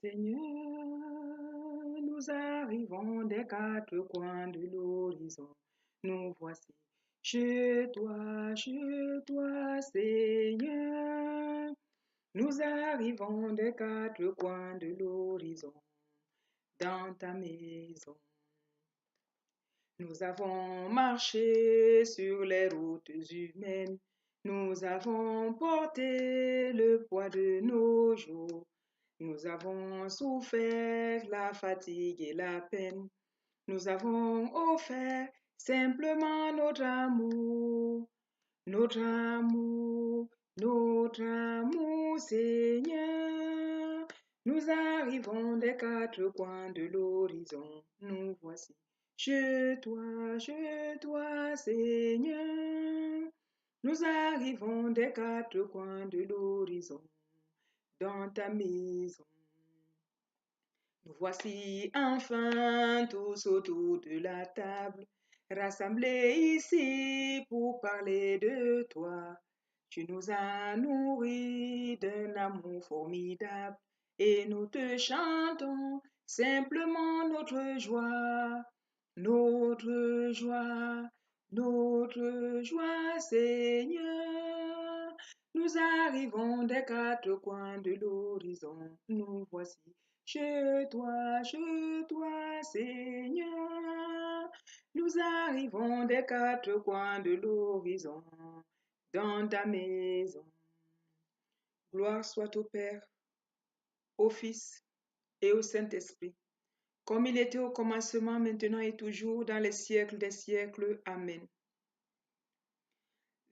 Seigneur, nous arrivons des quatre coins de l'horizon. Nous voici chez toi, Seigneur. Nous arrivons des quatre coins de l'horizon, dans ta maison. Nous avons marché sur les routes humaines. Nous avons porté le poids de nos jours. Nous avons souffert la fatigue et la peine. Nous avons offert simplement notre amour, Seigneur. Nous arrivons des quatre coins de l'horizon. Nous voici chez toi, Seigneur. Nous arrivons des quatre coins de l'horizon, dans ta maison. Nous voici enfin tous autour de la table, rassemblés ici pour parler de toi. Tu nous as nourris d'un amour formidable et nous te chantons simplement notre joie, notre joie, Seigneur. Nous arrivons des quatre coins de l'horizon, nous voici chez toi, Seigneur. Nous arrivons des quatre coins de l'horizon, dans ta maison. Gloire soit au Père, au Fils et au Saint-Esprit, comme il était au commencement, maintenant et toujours, dans les siècles des siècles. Amen.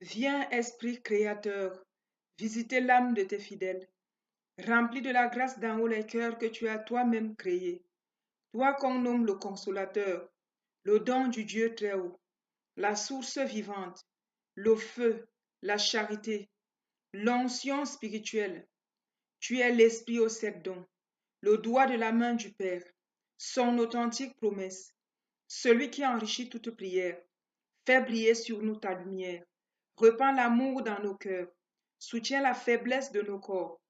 Viens, Esprit créateur, visiter l'âme de tes fidèles. Remplis de la grâce d'en haut les cœurs que tu as toi-même créés. Toi qu'on nomme le consolateur, le don du Dieu très haut, la source vivante, le feu, la charité, l'onction spirituelle. Tu es l'esprit aux sept dons, le doigt de la main du Père, son authentique promesse, celui qui enrichit toute prière. Fais briller sur nous ta lumière, repends l'amour dans nos cœurs, soutiens la faiblesse de nos corps.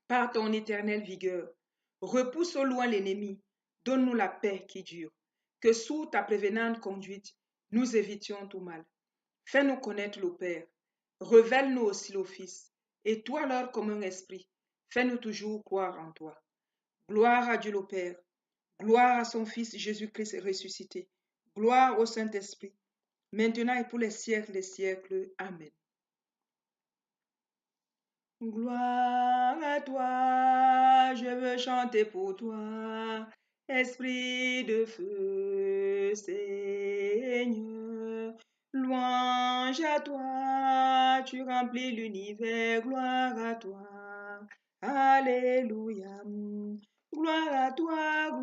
Par ton éternelle vigueur, repousse au loin l'ennemi, donne-nous la paix qui dure, que sous ta prévenante conduite, nous évitions tout mal. Fais-nous connaître le Père, révèle-nous aussi le Fils, et toi leur comme un esprit, fais-nous toujours croire en toi. Gloire à Dieu le Père, gloire à son Fils Jésus-Christ ressuscité, gloire au Saint-Esprit, maintenant et pour les siècles des siècles. Amen. Gloire à toi, je veux chanter pour toi, Esprit de feu, Seigneur. Louange à toi, tu remplis l'univers, gloire à toi, Alléluia. Gloire à toi,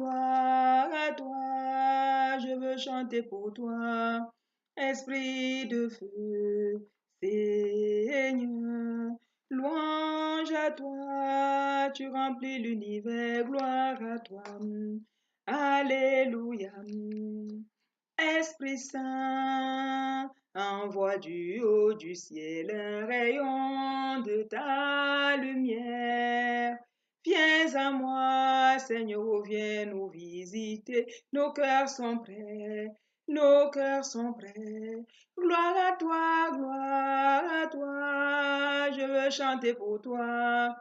je veux chanter pour toi, Esprit de feu, Seigneur. Louange à toi, tu remplis l'univers, gloire à toi. Alléluia. Esprit Saint, envoie du haut du ciel un rayon de ta lumière. Viens à moi, Seigneur, viens nous visiter. Nos cœurs sont prêts, nos cœurs sont prêts. Gloire à toi, je veux chanter pour toi.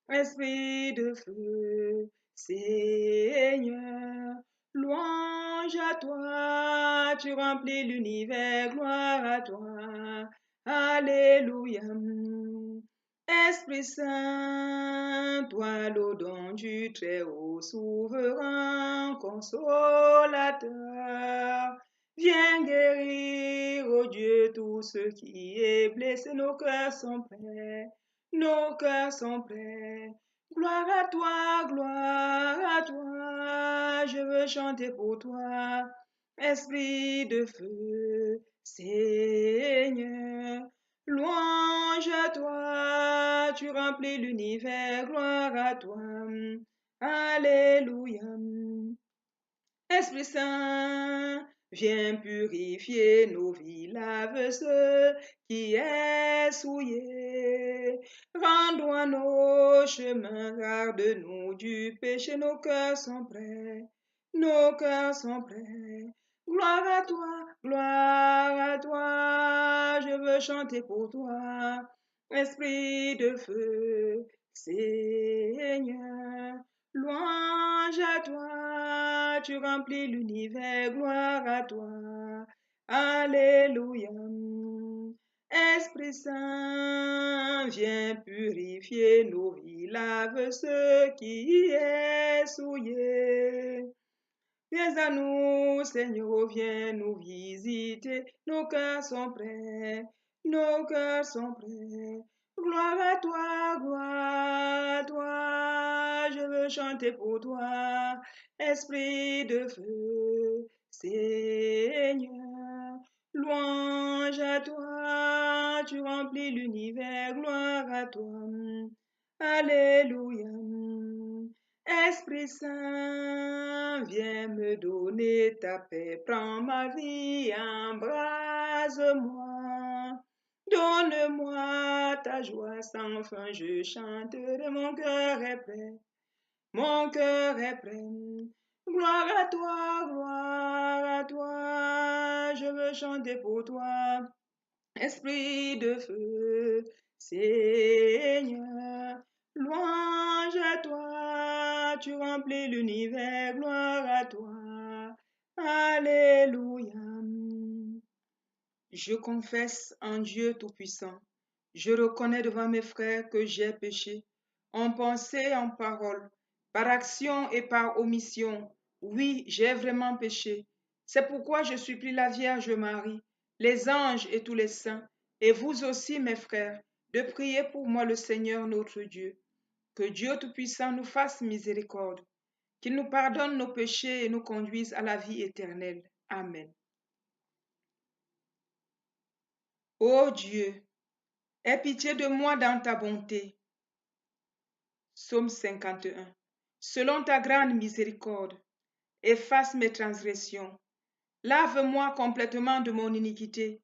Esprit de feu, Seigneur. Louange à toi, tu remplis l'univers, gloire à toi. Alléluia. Esprit Saint, toi le don du Très-Haut, souverain, consolateur, viens guérir, ô Dieu, tout ce qui est blessé. Nos cœurs sont prêts, nos cœurs sont prêts. Gloire à toi, je veux chanter pour toi, Esprit de feu, Seigneur. Louange à toi, tu remplis l'univers, gloire à toi, Alléluia. Esprit Saint, Viens purifier nos vies, lave ce qui est souillé. Rends-nous nos chemins, garde-nous du péché, nos cœurs sont prêts, nos cœurs sont prêts. Gloire à toi, je veux chanter pour toi, Esprit de feu, Seigneur. Louange à toi, tu remplis l'univers, gloire à toi. Alléluia. Esprit Saint, viens purifier nos vies, lave ce qui est souillé. Viens à nous, Seigneur, viens nous visiter. Nos cœurs sont prêts, nos cœurs sont prêts. Gloire à toi, je veux chanter pour toi, Esprit de feu, Seigneur. Louange à toi, tu remplis l'univers, gloire à toi. Alléluia. Esprit Saint, viens me donner ta paix, prends ma vie, embrase-moi. Donne-moi ta joie sans fin, je chanterai, mon cœur est prêt, mon cœur est prêt. Gloire à toi, je veux chanter pour toi, Esprit de feu, Seigneur. Louange à toi, tu remplis l'univers, gloire à toi. Alléluia. Je confesse en Dieu Tout-Puissant. Je reconnais devant mes frères que j'ai péché, en pensée, en parole, par action et par omission. Oui, j'ai vraiment péché. C'est pourquoi je supplie la Vierge Marie, les anges et tous les saints, et vous aussi, mes frères, de prier pour moi le Seigneur notre Dieu. Que Dieu Tout-Puissant nous fasse miséricorde, qu'il nous pardonne nos péchés et nous conduise à la vie éternelle. Amen. Ô Dieu, aie pitié de moi dans ta bonté. Psaume 51. Selon ta grande miséricorde, efface mes transgressions. Lave-moi complètement de mon iniquité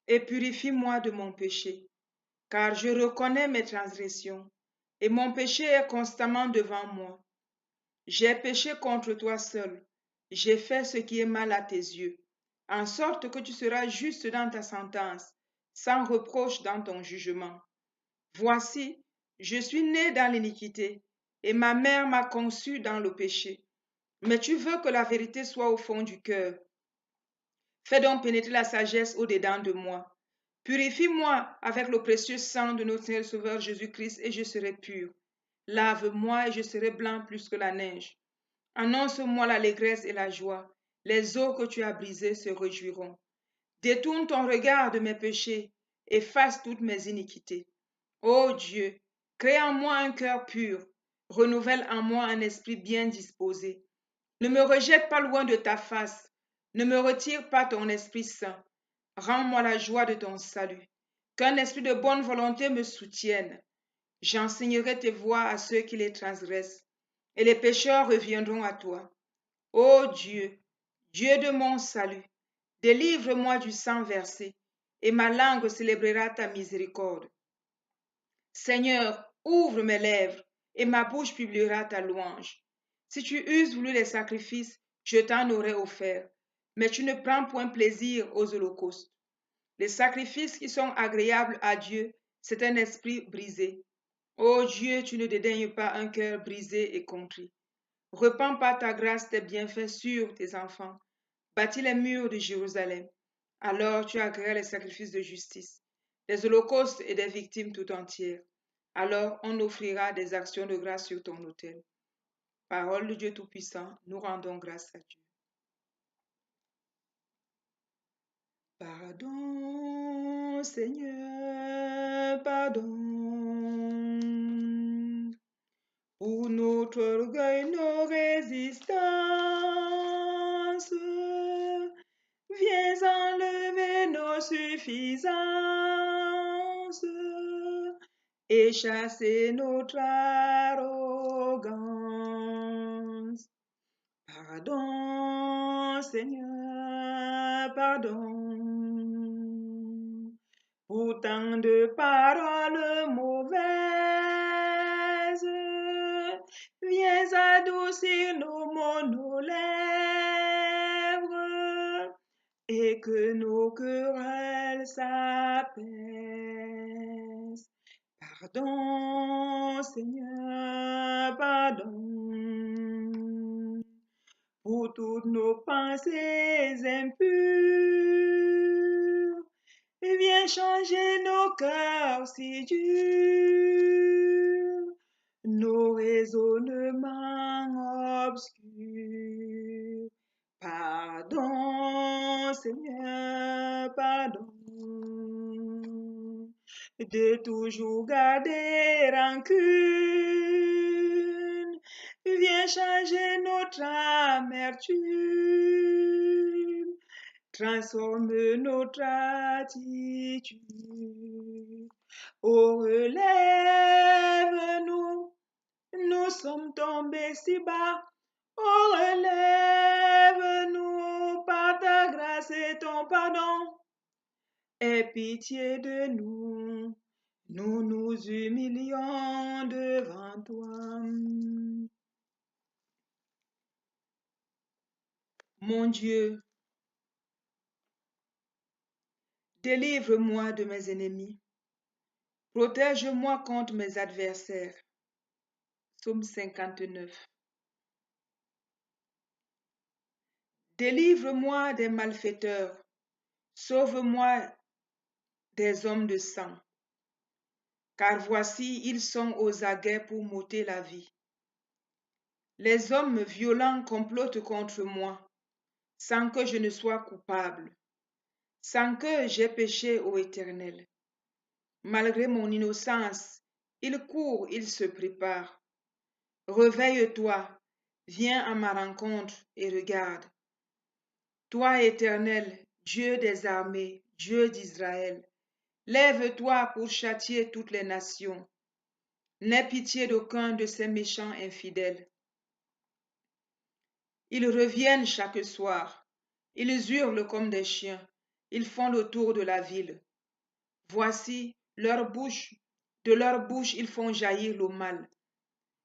et purifie-moi de mon péché. Car je reconnais mes transgressions et mon péché est constamment devant moi. J'ai péché contre toi seul. J'ai fait ce qui est mal à tes yeux, en sorte que tu seras juste dans ta sentence, sans reproche dans ton jugement. Voici, je suis né dans l'iniquité, et ma mère m'a conçu dans le péché. Mais tu veux que la vérité soit au fond du cœur. Fais donc pénétrer la sagesse au-dedans de moi. Purifie-moi avec le précieux sang de notre Seigneur Sauveur Jésus-Christ, et je serai pur. Lave-moi, et je serai blanc plus que la neige. Annonce-moi l'allégresse et la joie. Les eaux que tu as brisées se réjouiront. Détourne ton regard de mes péchés, efface toutes mes iniquités. Ô Dieu, crée en moi un cœur pur, renouvelle en moi un esprit bien disposé. Ne me rejette pas loin de ta face, ne me retire pas ton Esprit Saint. Rends-moi la joie de ton salut, qu'un esprit de bonne volonté me soutienne. J'enseignerai tes voies à ceux qui les transgressent, et les pécheurs reviendront à toi. Ô Dieu, Dieu de mon salut, délivre-moi du sang versé, et ma langue célébrera ta miséricorde. Seigneur, ouvre mes lèvres, et ma bouche publiera ta louange. Si tu eusses voulu les sacrifices, je t'en aurais offert, mais tu ne prends point plaisir aux holocaustes. Les sacrifices qui sont agréables à Dieu, c'est un esprit brisé. Ô Dieu, tu ne dédaignes pas un cœur brisé et contrit. Repends par ta grâce tes bienfaits sur tes enfants. Bâtis les murs de Jérusalem. Alors tu agréas les sacrifices de justice, des holocaustes et des victimes tout entières. Alors on offrira des actions de grâce sur ton autel. Parole de Dieu Tout-Puissant, nous rendons grâce à Dieu. Pardon, Seigneur, pardon. Pour notre orgueil, nos résistances, viens enlever nos suffisances et chasser notre arrogance. Pardon, Seigneur, pardon. Pour tant de paroles mauvaises, viens adoucir nos mots, nos lèvres, et que nos querelles s'apaisent. Pardon, Seigneur, pardon, pour toutes nos pensées impures. Viens changer nos cœurs si durs, nos raisonnements obscurs. Pardon, Seigneur, pardon, de toujours garder rancune. Viens changer notre amertume, transforme notre attitude. Oh, relève-nous, nous sommes tombés si bas. Oh, relève-nous par ta grâce et ton pardon. Aie pitié de nous, nous nous humilions devant toi. Mon Dieu, délivre-moi de mes ennemis. Protège-moi contre mes adversaires. Psaume 59. Délivre-moi des malfaiteurs. Sauve-moi des hommes de sang. Car voici, ils sont aux aguets pour m'ôter la vie. Les hommes violents complotent contre moi, sans que je ne sois coupable, sans que j'aie péché ô Éternel. Malgré mon innocence, ils courent, ils se préparent. Réveille-toi, viens à ma rencontre et regarde. Toi, Éternel, Dieu des armées, Dieu d'Israël, lève-toi pour châtier toutes les nations. N'aie pitié d'aucun de ces méchants infidèles. Ils reviennent chaque soir. Ils hurlent comme des chiens. Ils font le tour de la ville. Voici de leur bouche ils font jaillir le mal.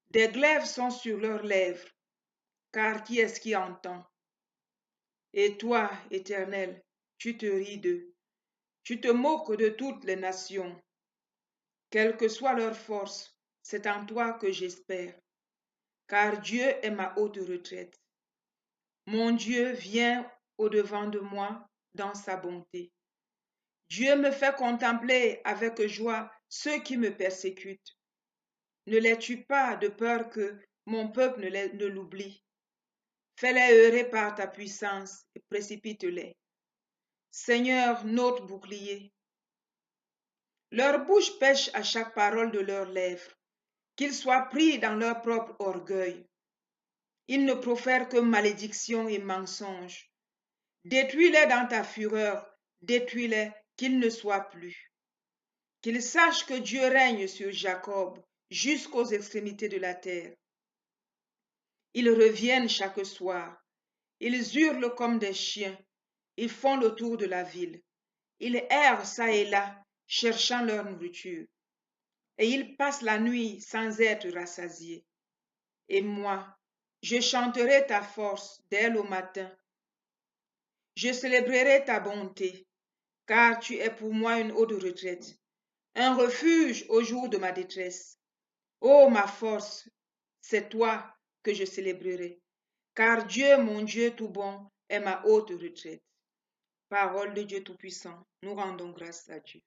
Des glaives sont sur leurs lèvres, car qui est-ce qui entend? Et toi, Éternel, tu te ris d'eux. Tu te moques de toutes les nations. Quelle que soit leur force, c'est en toi que j'espère, car Dieu est ma haute retraite. Mon Dieu vient au-devant de moi dans sa bonté. Dieu me fait contempler avec joie ceux qui me persécutent. Ne les tue pas de peur que mon peuple ne l'oublie. Fais-les errer par ta puissance et précipite-les. Seigneur, notre bouclier, leur bouche pêche à chaque parole de leurs lèvres, qu'ils soient pris dans leur propre orgueil. Ils ne profèrent que malédiction et mensonges. Détruis-les dans ta fureur, détruis-les, qu'ils ne soient plus. Qu'ils sachent que Dieu règne sur Jacob jusqu'aux extrémités de la terre. Ils reviennent chaque soir. Ils hurlent comme des chiens. Ils font le tour de la ville. Ils errent çà et là, cherchant leur nourriture. Et ils passent la nuit sans être rassasiés. Et moi, je chanterai ta force dès le matin. Je célébrerai ta bonté, car tu es pour moi une haute retraite, un refuge au jour de ma détresse. Ô ma force, c'est toi que je célébrerai, car Dieu, mon Dieu tout bon, est ma haute retraite. Parole de Dieu Tout-Puissant, nous rendons grâce à Dieu.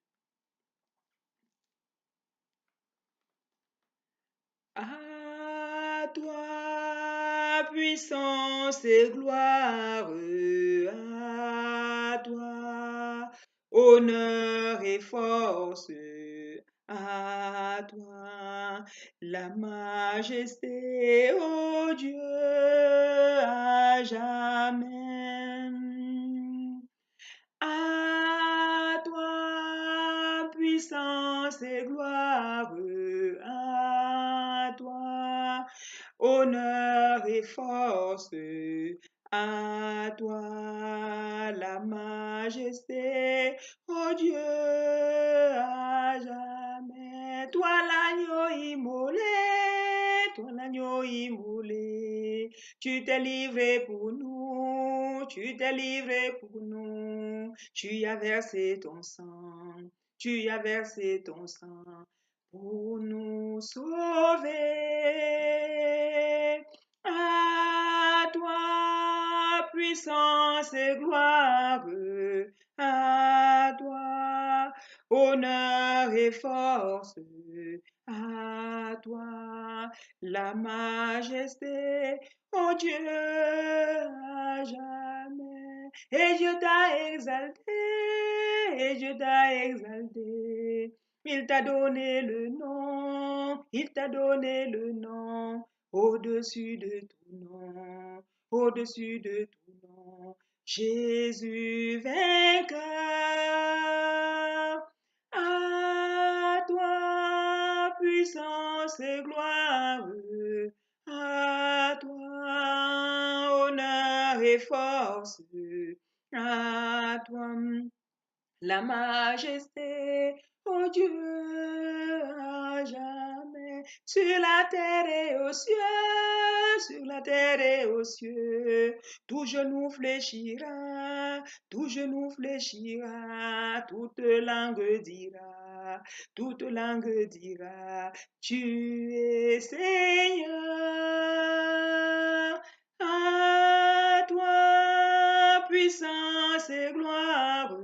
À toi, puissance et gloire, à toi, honneur et force, à toi, la majesté, ô Dieu, à jamais. À toi, puissance et gloire, à toi, honneur et force, À toi la majesté, ô Dieu, à jamais. Toi l'agneau immolé, tu t'es livré pour nous, tu t'es livré pour nous. Tu as versé ton sang, tu as versé ton sang pour nous sauver. À toi, puissance et gloire, à toi, honneur et force, à toi, la majesté, ô Dieu, à jamais. Et Dieu t'a exalté, et Dieu t'a exalté. Il t'a donné le nom, il t'a donné le nom au-dessus de tout nom, au-dessus de tout nom. Jésus vainqueur, à toi puissance et gloire, à toi honneur et force, à toi la majesté, ô Dieu, à jamais, sur la terre et aux cieux, sur la terre et aux cieux, tout genou fléchira, tout genou fléchira, toute langue dira, tu es Seigneur. À toi, puissance et gloire,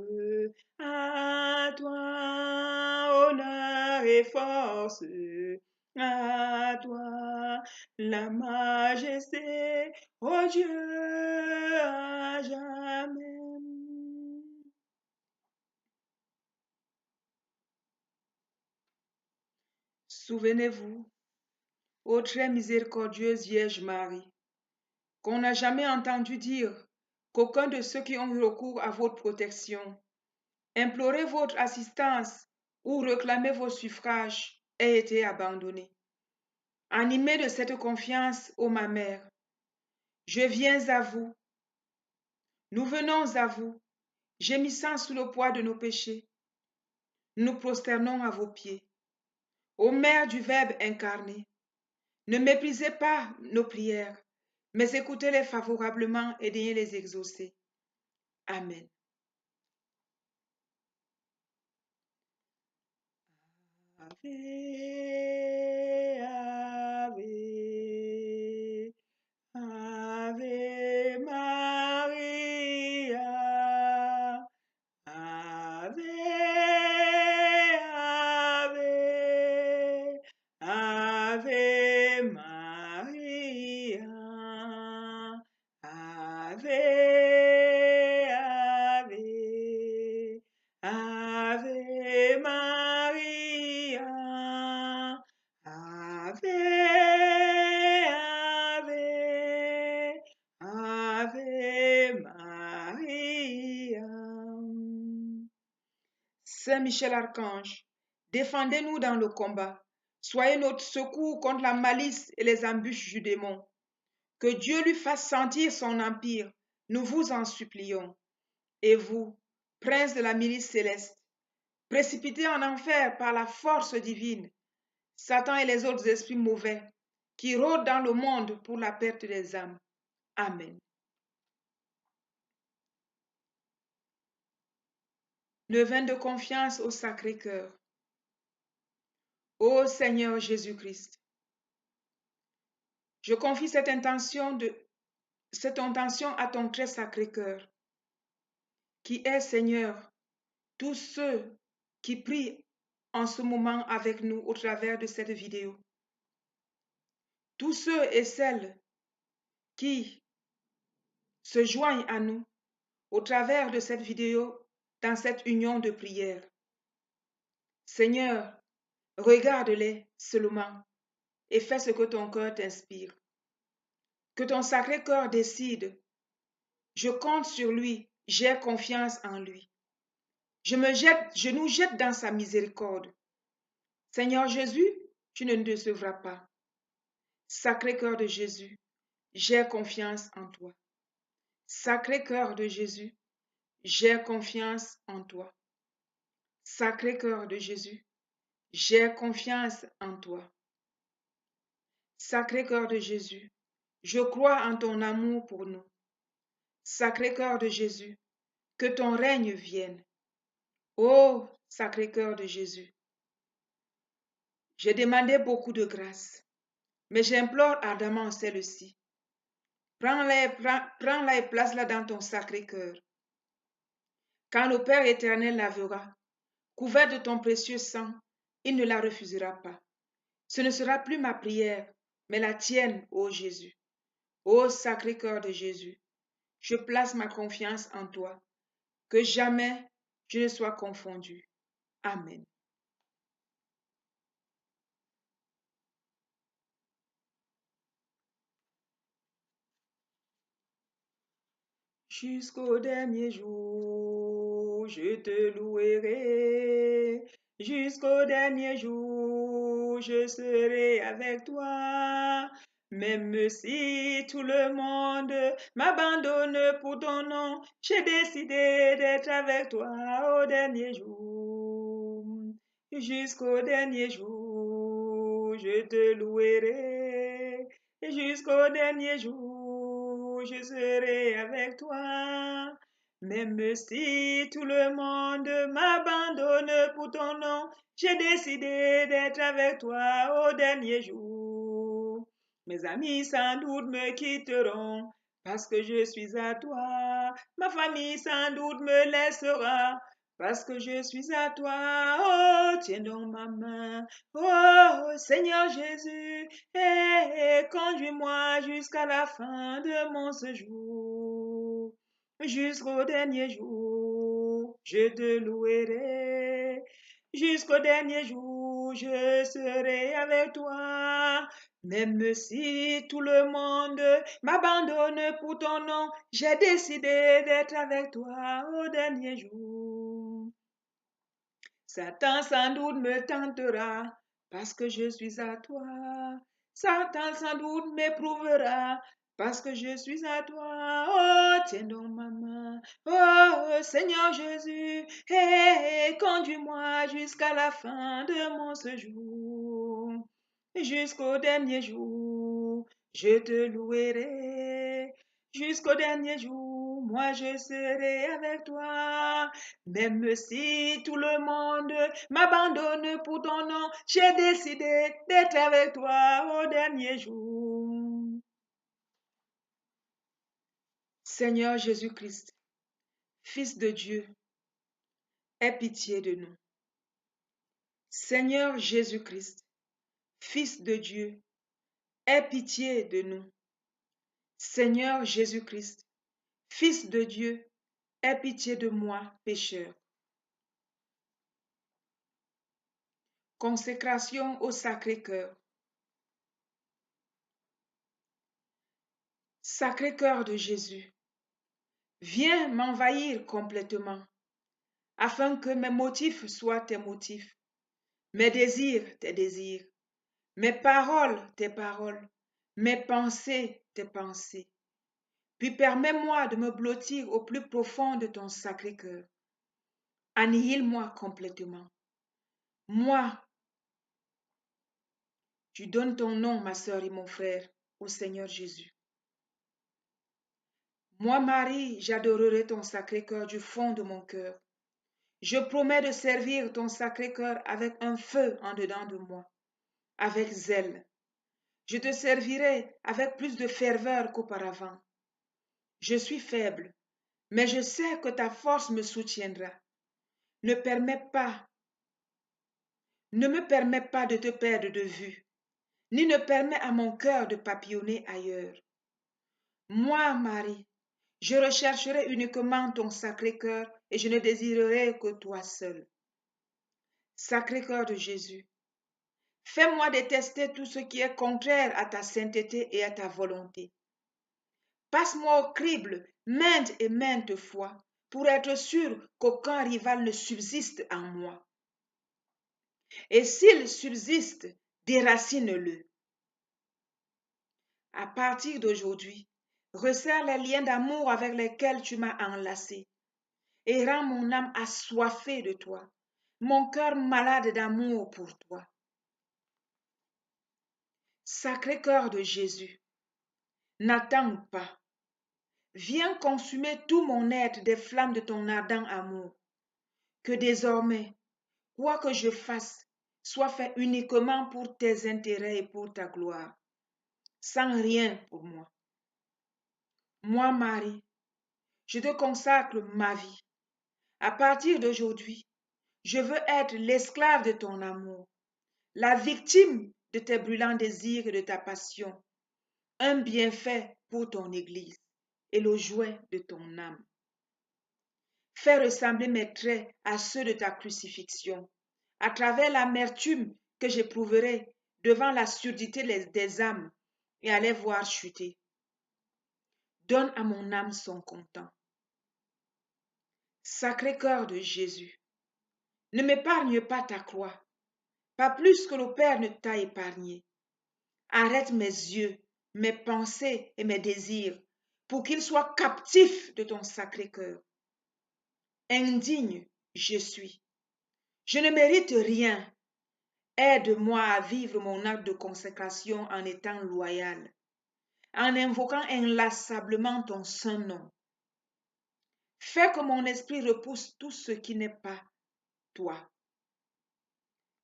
à toi, honneur et force, à toi, la majesté, ô Dieu, à jamais. Souvenez-vous, ô très miséricordieuse Vierge Marie, qu'on n'a jamais entendu dire qu'aucun de ceux qui ont eu recours à votre protection, imploré votre assistance ou réclamé vos suffrages ait été abandonné. Animé de cette confiance, ô ma mère, je viens à vous, nous venons à vous, gémissant sous le poids de nos péchés. Nous prosternons à vos pieds. Ô Mère du Verbe incarné, ne méprisez pas nos prières, mais écoutez-les favorablement et daignez les exaucer. Amen. Ave, Ave, Ave Maria, Ave, Ave, Ave Maria, Ave, Ave, Ave Maria, Ave, Ave, Ave Maria. Saint Michel Archange, défendez-nous dans le combat. Soyez notre secours contre la malice et les embûches du démon. Que Dieu lui fasse sentir son empire, nous vous en supplions. Et vous, prince de la milice céleste, précipité en enfer par la force divine, Satan et les autres esprits mauvais qui rôdent dans le monde pour la perte des âmes. Amen. Levain de confiance au Sacré-Cœur. Ô Seigneur Jésus-Christ, je confie cette intention à ton très sacré cœur, qui est, Seigneur, tous ceux qui prient en ce moment avec nous au travers de cette vidéo. Tous ceux et celles qui se joignent à nous au travers de cette vidéo dans cette union de prière. Seigneur, regarde-les seulement et fais ce que ton cœur t'inspire. Que ton sacré cœur décide. Je compte sur lui, j'ai confiance en lui. Je nous jette dans sa miséricorde. Seigneur Jésus, tu ne nous décevras pas. Sacré cœur de Jésus, j'ai confiance en toi. Sacré-Cœur de Jésus, j'ai confiance en toi. Sacré-Cœur de Jésus, j'ai confiance en toi. Sacré-Cœur de Jésus, je crois en ton amour pour nous. Sacré-Cœur de Jésus, que ton règne vienne. Ô Sacré-Cœur de Jésus, j'ai demandé beaucoup de grâce, mais j'implore ardemment celle-ci. Prends-la et place-la dans ton Sacré-Cœur. Quand le Père éternel la verra, couvert de ton précieux sang, il ne la refusera pas. Ce ne sera plus ma prière, mais la tienne, ô Jésus. Ô Sacré-Cœur de Jésus, je place ma confiance en toi, que jamais je ne sois confondu. Amen. Jusqu'au dernier jour, je te louerai. Jusqu'au dernier jour, je serai avec toi. Même si tout le monde m'abandonne pour ton nom, j'ai décidé d'être avec toi au dernier jour. Jusqu'au dernier jour, je te louerai. Jusqu'au dernier jour, je serai avec toi. Même si tout le monde m'abandonne pour ton nom, j'ai décidé d'être avec toi au dernier jour. Mes amis sans doute me quitteront parce que je suis à toi. Ma famille sans doute me laissera parce que je suis à toi. Oh, tiens donc ma main. Oh, Seigneur Jésus, conduis-moi jusqu'à la fin de mon séjour. Jusqu'au dernier jour, je te louerai. Jusqu'au dernier jour, je serai avec toi. Même si tout le monde m'abandonne pour ton nom, j'ai décidé d'être avec toi au dernier jour. Satan sans doute me tentera parce que je suis à toi. Satan sans doute m'éprouvera parce que je suis à toi. Oh, tiens donc ma main. Oh, Seigneur Jésus, conduis-moi jusqu'à la fin de mon séjour. Jusqu'au dernier jour, je te louerai. Jusqu'au dernier jour, moi je serai avec toi. Même si tout le monde m'abandonne pour ton nom, j'ai décidé d'être avec toi au dernier jour. Seigneur Jésus-Christ, Fils de Dieu, aie pitié de nous. Seigneur Jésus-Christ, Fils de Dieu, aie pitié de nous. Seigneur Jésus-Christ, Fils de Dieu, aie pitié de moi, pécheur. Consécration au Sacré-Cœur. Sacré-Cœur de Jésus, viens m'envahir complètement, afin que mes motifs soient tes motifs, mes désirs tes désirs, mes paroles tes paroles, mes pensées tes pensées. Puis permets-moi de me blottir au plus profond de ton Sacré-Cœur. Annihile-moi complètement. Moi, tu donnes ton nom, ma sœur et mon frère, au Seigneur Jésus. Moi, Marie, j'adorerai ton Sacré-Cœur du fond de mon cœur. Je promets de servir ton Sacré-Cœur avec un feu en dedans de moi, avec zèle. Je te servirai avec plus de ferveur qu'auparavant. Je suis faible, mais je sais que ta force me soutiendra. Ne me permets pas de te perdre de vue, ni ne permets à mon cœur de papillonner ailleurs. Moi, Marie, je rechercherai uniquement ton Sacré-Cœur et je ne désirerai que toi seul. Sacré-Cœur de Jésus, fais-moi détester tout ce qui est contraire à ta sainteté et à ta volonté. Passe-moi au crible maintes et maintes fois pour être sûr qu'aucun rival ne subsiste en moi. Et s'il subsiste, déracine-le. À partir d'aujourd'hui, Resserre les liens d'amour avec lesquels tu m'as enlacé et rends mon âme assoiffée de toi, mon cœur malade d'amour pour toi. Sacré-Cœur de Jésus, n'attends pas. Viens consumer tout mon être des flammes de ton ardent amour. Que désormais, quoi que je fasse, soit fait uniquement pour tes intérêts et pour ta gloire, sans rien pour moi. Moi, Marie, je te consacre ma vie. À partir d'aujourd'hui, je veux être l'esclave de ton amour, la victime de tes brûlants désirs et de ta passion, un bienfait pour ton Église et le jouet de ton âme. Fais ressembler mes traits à ceux de ta crucifixion, à travers l'amertume que j'éprouverai devant la surdité des âmes et à les voir chuter. Donne à mon âme son content. Sacré-Cœur de Jésus, ne m'épargne pas ta croix, pas plus que le Père ne t'a épargné. Arrête mes yeux, mes pensées et mes désirs pour qu'ils soient captifs de ton Sacré-Cœur. Indigne je suis. Je ne mérite rien. Aide-moi à vivre mon acte de consécration en étant loyal, en invoquant inlassablement ton saint nom. Fais que mon esprit repousse tout ce qui n'est pas toi.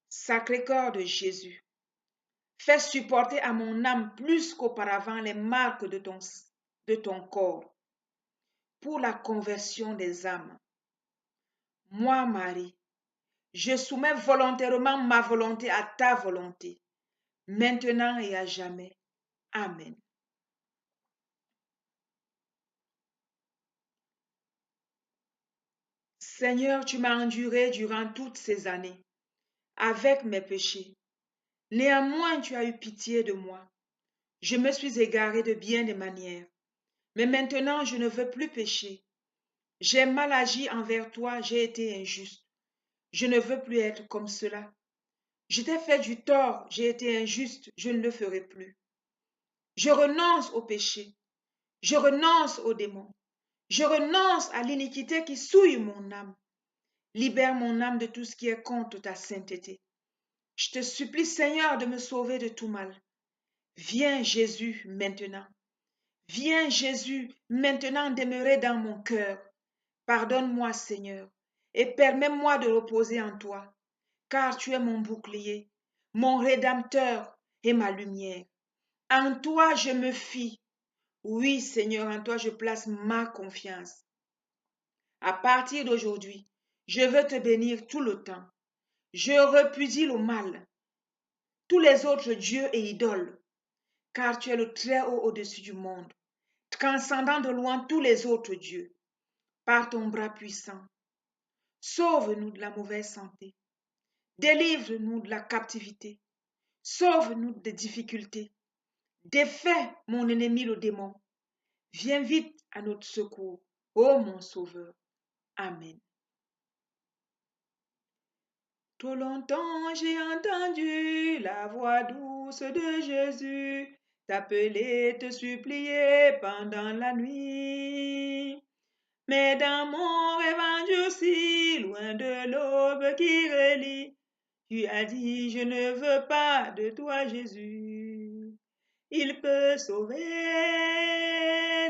Sacré-Cœur de Jésus, fais supporter à mon âme plus qu'auparavant les marques de ton corps pour la conversion des âmes. Moi, Marie, je soumets volontairement ma volonté à ta volonté, maintenant et à jamais. Amen. Seigneur, tu m'as enduré durant toutes ces années, avec mes péchés. Néanmoins, tu as eu pitié de moi. Je me suis égarée de bien des manières, mais maintenant je ne veux plus pécher. J'ai mal agi envers toi, j'ai été injuste. Je ne veux plus être comme cela. Je t'ai fait du tort, j'ai été injuste, je ne le ferai plus. Je renonce au péché, je renonce aux démons, je renonce à l'iniquité qui souille mon âme. Libère mon âme de tout ce qui est contre ta sainteté. Je te supplie, Seigneur, de me sauver de tout mal. Viens, Jésus, maintenant. Viens, Jésus, maintenant demeurer dans mon cœur. Pardonne-moi, Seigneur, et permets-moi de reposer en toi, car tu es mon bouclier, mon rédempteur et ma lumière. En toi, je me fie. Oui, Seigneur, en toi, je place ma confiance. À partir d'aujourd'hui, je veux te bénir tout le temps. Je repudie le mal, tous les autres dieux et idoles, car tu es le Très-Haut au-dessus du monde, transcendant de loin tous les autres dieux. Par ton bras puissant, sauve-nous de la mauvaise santé, délivre-nous de la captivité, sauve-nous des difficultés, défais mon ennemi le démon. Viens vite à notre secours, ô mon Sauveur. Amen. Trop longtemps j'ai entendu la voix douce de Jésus t'appeler, te supplier pendant la nuit. Mais dans mon rêve endurci, loin de l'aube qui relie, tu as dit, je ne veux pas de toi, Jésus. Il peut sauver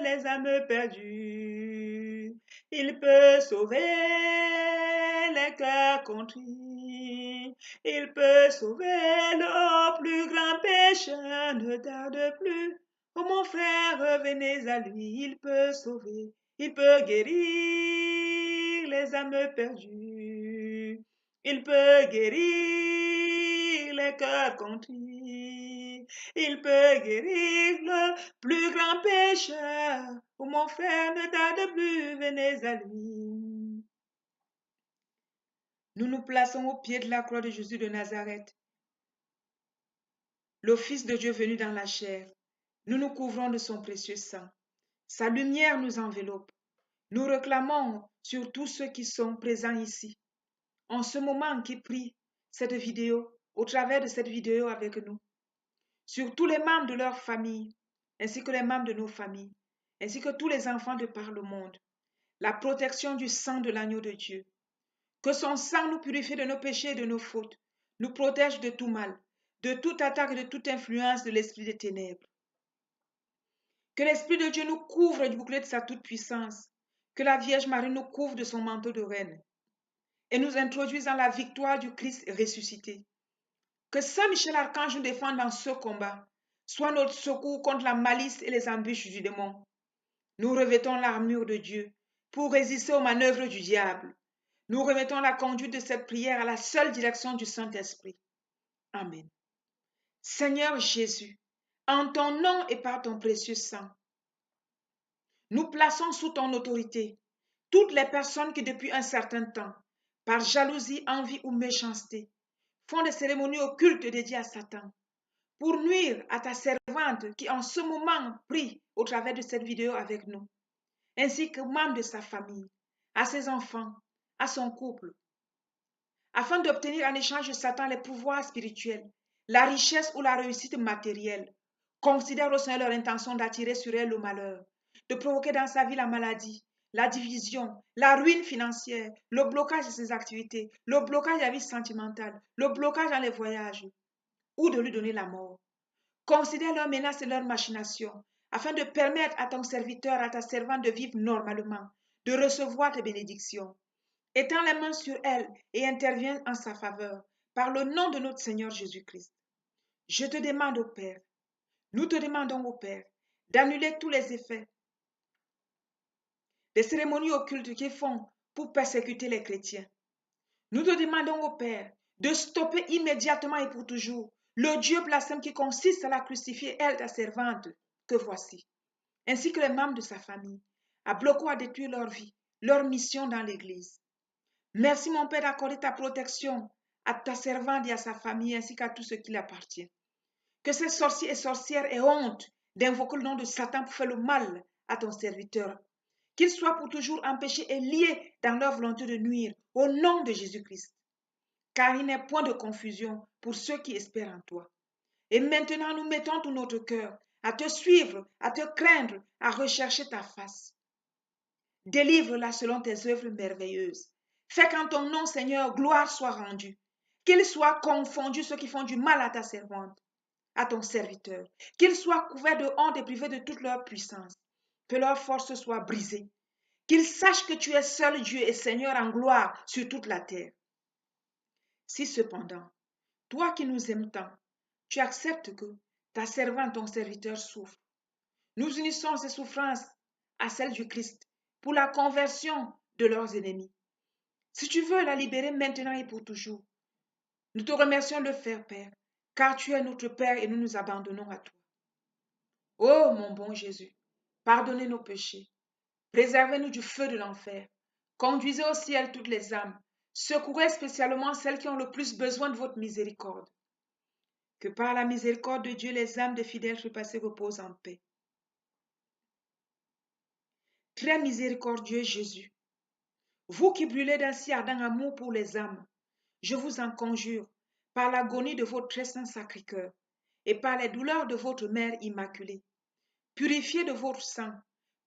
les âmes perdues. Il peut sauver les cœurs contrits. Il peut sauver le plus grand pécheur. Ne tarde plus. Oh mon frère, revenez à lui. Il peut sauver. Il peut guérir les âmes perdues. Il peut guérir les cœurs contrits. Il peut guérir le plus grand pécheur. Oh mon frère, ne tarde plus, venez à lui. Nous nous plaçons au pied de la croix de Jésus de Nazareth, le Fils de Dieu venu dans la chair. Nous nous couvrons de son précieux sang. Sa lumière nous enveloppe. Nous réclamons sur tous ceux qui sont présents ici, en ce moment qui prient cette vidéo, au travers de cette vidéo avec nous, sur tous les membres de leur famille, ainsi que les membres de nos familles, ainsi que tous les enfants de par le monde, la protection du sang de l'agneau de Dieu. Que son sang nous purifie de nos péchés et de nos fautes, nous protège de tout mal, de toute attaque et de toute influence de l'esprit des ténèbres. Que l'Esprit de Dieu nous couvre du bouclier de sa toute-puissance, que la Vierge Marie nous couvre de son manteau de reine et nous introduise dans la victoire du Christ ressuscité. Que Saint Michel Archange nous défende dans ce combat, soit notre secours contre la malice et les embûches du démon. Nous revêtons l'armure de Dieu pour résister aux manœuvres du diable. Nous remettons la conduite de cette prière à la seule direction du Saint-Esprit. Amen. Seigneur Jésus, en ton nom et par ton précieux sang, nous plaçons sous ton autorité toutes les personnes qui depuis un certain temps, par jalousie, envie ou méchanceté, font des cérémonies occultes dédiées à Satan, pour nuire à ta servante qui en ce moment prie au travers de cette vidéo avec nous, ainsi que membres de sa famille, à ses enfants, à son couple, afin d'obtenir en échange de Satan les pouvoirs spirituels, la richesse ou la réussite matérielle. Considère au Seigneur leur intention d'attirer sur elle le malheur, de provoquer dans sa vie la maladie, la division, la ruine financière, le blocage de ses activités, le blocage de la vie sentimentale, le blocage dans les voyages, ou de lui donner la mort. Considère leurs menaces et leurs machinations, afin de permettre à ton serviteur, à ta servante de vivre normalement, de recevoir tes bénédictions. Étends les mains sur elle et interviens en sa faveur, par le nom de notre Seigneur Jésus-Christ. Je te demande, ô Père, nous te demandons, ô Père, d'annuler tous les effets des cérémonies occultes qui font pour persécuter les chrétiens. Nous te demandons, ô Père, de stopper immédiatement et pour toujours le Dieu blasphème qui consiste à la crucifier, elle, ta servante, que voici, ainsi que les membres de sa famille, à bloquer ou à détruire leur vie, leur mission dans l'Église. Merci, mon Père, d'accorder ta protection à ta servante et à sa famille, ainsi qu'à tout ce qui lui appartient. Que ces sorciers et sorcières aient honte d'invoquer le nom de Satan pour faire le mal à ton serviteur. Qu'ils soient pour toujours empêchés et liés dans leur volonté de nuire, au nom de Jésus-Christ. Car il n'est point de confusion pour ceux qui espèrent en toi. Et maintenant, nous mettons tout notre cœur à te suivre, à te craindre, à rechercher ta face. Délivre-la selon tes œuvres merveilleuses. Fais qu'en ton nom, Seigneur, gloire soit rendue. Qu'ils soient confondus ceux qui font du mal à ta servante, à ton serviteur. Qu'ils soient couverts de honte et privés de toute leur puissance. Que leur force soit brisée. Qu'ils sachent que tu es seul Dieu et Seigneur en gloire sur toute la terre. Si cependant, toi qui nous aimes tant, tu acceptes que ta servante, ton serviteur souffre, nous unissons ces souffrances à celles du Christ pour la conversion de leurs ennemis. Si tu veux la libérer maintenant et pour toujours, nous te remercions de le faire, Père, car tu es notre Père et nous nous abandonnons à toi. Oh mon bon Jésus, pardonnez nos péchés, préservez-nous du feu de l'enfer, conduisez au ciel toutes les âmes, secourez spécialement celles qui ont le plus besoin de votre miséricorde. Que par la miséricorde de Dieu, les âmes des fidèles trépassés reposent en paix. Très miséricordieux Jésus, vous qui brûlez d'un si ardent amour pour les âmes, je vous en conjure, par l'agonie de votre très saint Sacré-Cœur et par les douleurs de votre Mère Immaculée, purifiez de votre sang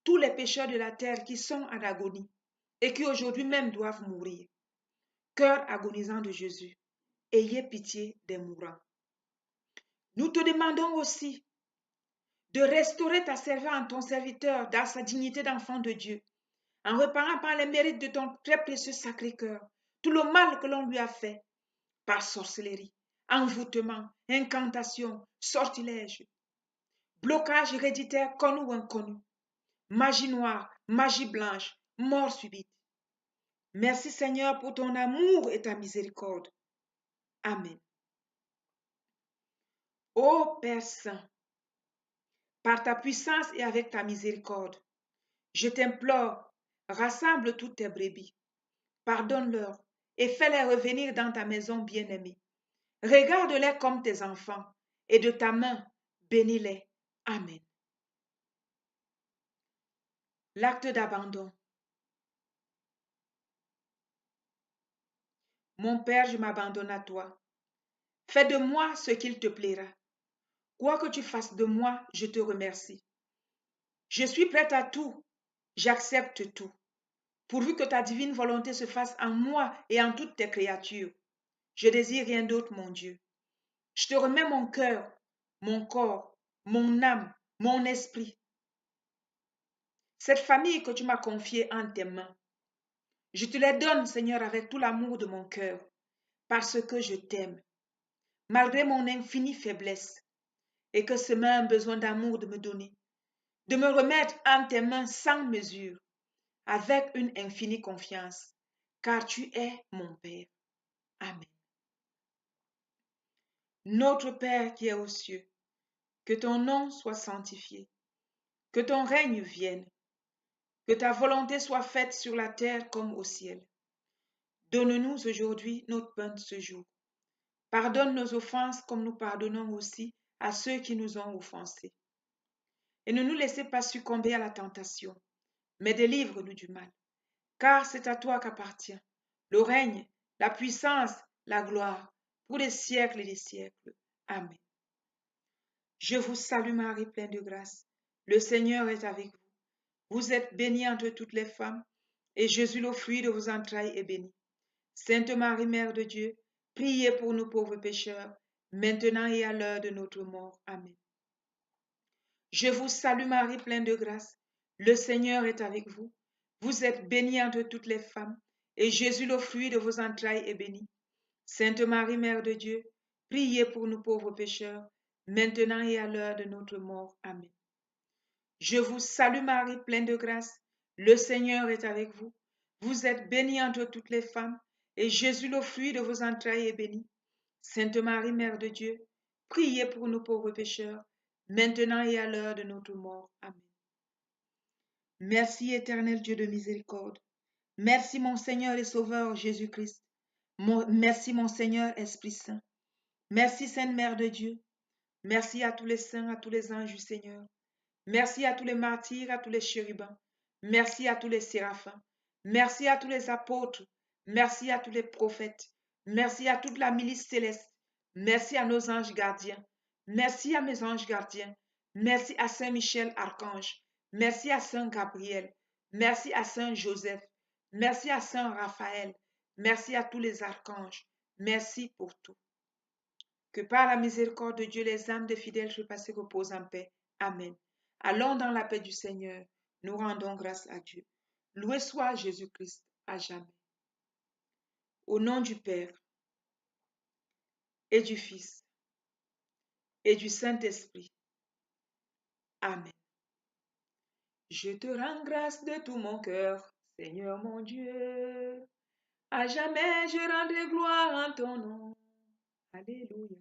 tous les pécheurs de la terre qui sont en agonie et qui aujourd'hui même doivent mourir. Cœur agonisant de Jésus, ayez pitié des mourants. Nous te demandons aussi de restaurer ta servante, ton serviteur, dans sa dignité d'enfant de Dieu, en reparant par les mérites de ton très précieux Sacré-Cœur tout le mal que l'on lui a fait, par sorcellerie, envoûtement, incantation, sortilège, blocage héréditaire connu ou inconnu, magie noire, magie blanche, mort subite. Merci Seigneur pour ton amour et ta miséricorde. Amen. Ô Père Saint, par ta puissance et avec ta miséricorde, je t'implore, rassemble toutes tes brebis, pardonne-leur et fais-les revenir dans ta maison bien-aimée. Regarde-les comme tes enfants et de ta main, bénis-les. Amen. L'acte d'abandon. Mon Père, je m'abandonne à toi. Fais de moi ce qu'il te plaira. Quoi que tu fasses de moi, je te remercie. Je suis prête à tout. J'accepte tout. Pourvu que ta divine volonté se fasse en moi et en toutes tes créatures. Je désire rien d'autre, mon Dieu. Je te remets mon cœur, mon corps, mon âme, mon esprit. Cette famille que tu m'as confiée en tes mains, je te les donne, Seigneur, avec tout l'amour de mon cœur, parce que je t'aime, malgré mon infinie faiblesse, et que ce même besoin d'amour de me donner, de me remettre en tes mains sans mesure, avec une infinie confiance, car tu es mon Père. Amen. Notre Père qui es aux cieux, que ton nom soit sanctifié, que ton règne vienne, que ta volonté soit faite sur la terre comme au ciel. Donne-nous aujourd'hui notre pain de ce jour. Pardonne nos offenses comme nous pardonnons aussi à ceux qui nous ont offensés. Et ne nous laissez pas succomber à la tentation, mais délivre-nous du mal. Car c'est à toi qu'appartient le règne, la puissance, la gloire, pour les siècles et les siècles. Amen. Je vous salue Marie, pleine de grâce. Le Seigneur est avec vous. Vous êtes bénie entre toutes les femmes, et Jésus, le fruit de vos entrailles, est béni. Sainte Marie, Mère de Dieu, priez pour nous pauvres pécheurs, maintenant et à l'heure de notre mort. Amen. Je vous salue Marie, pleine de grâce. Le Seigneur est avec vous. Vous êtes bénie entre toutes les femmes, et Jésus, le fruit de vos entrailles, est béni. Sainte Marie, Mère de Dieu, priez pour nous pauvres pécheurs, maintenant et à l'heure de notre mort. Amen. Je vous salue Marie, pleine de grâce. Le Seigneur est avec vous. Vous êtes bénie entre toutes les femmes, et Jésus, le fruit de vos entrailles, est béni. Sainte Marie, Mère de Dieu, priez pour nous pauvres pécheurs, maintenant et à l'heure de notre mort. Amen. Merci éternel Dieu de miséricorde. Merci mon Seigneur et Sauveur Jésus-Christ. Merci mon Seigneur Esprit Saint. Merci Sainte Mère de Dieu. Merci à tous les saints, à tous les anges du Seigneur. Merci à tous les martyrs, à tous les chérubins. Merci à tous les séraphins. Merci à tous les apôtres. Merci à tous les prophètes. Merci à toute la milice céleste. Merci à nos anges gardiens. Merci à mes anges gardiens. Merci à Saint Michel, archange. Merci à Saint Gabriel. Merci à Saint Joseph. Merci à Saint Raphaël. Merci à tous les archanges. Merci pour tout. Que par la miséricorde de Dieu, les âmes des fidèles trépassés reposent en paix. Amen. Allons dans la paix du Seigneur. Nous rendons grâce à Dieu. Loué soit Jésus-Christ à jamais. Au nom du Père et du Fils et du Saint-Esprit. Amen. Je te rends grâce de tout mon cœur, Seigneur mon Dieu. À jamais je rendrai gloire en ton nom. Alléluia.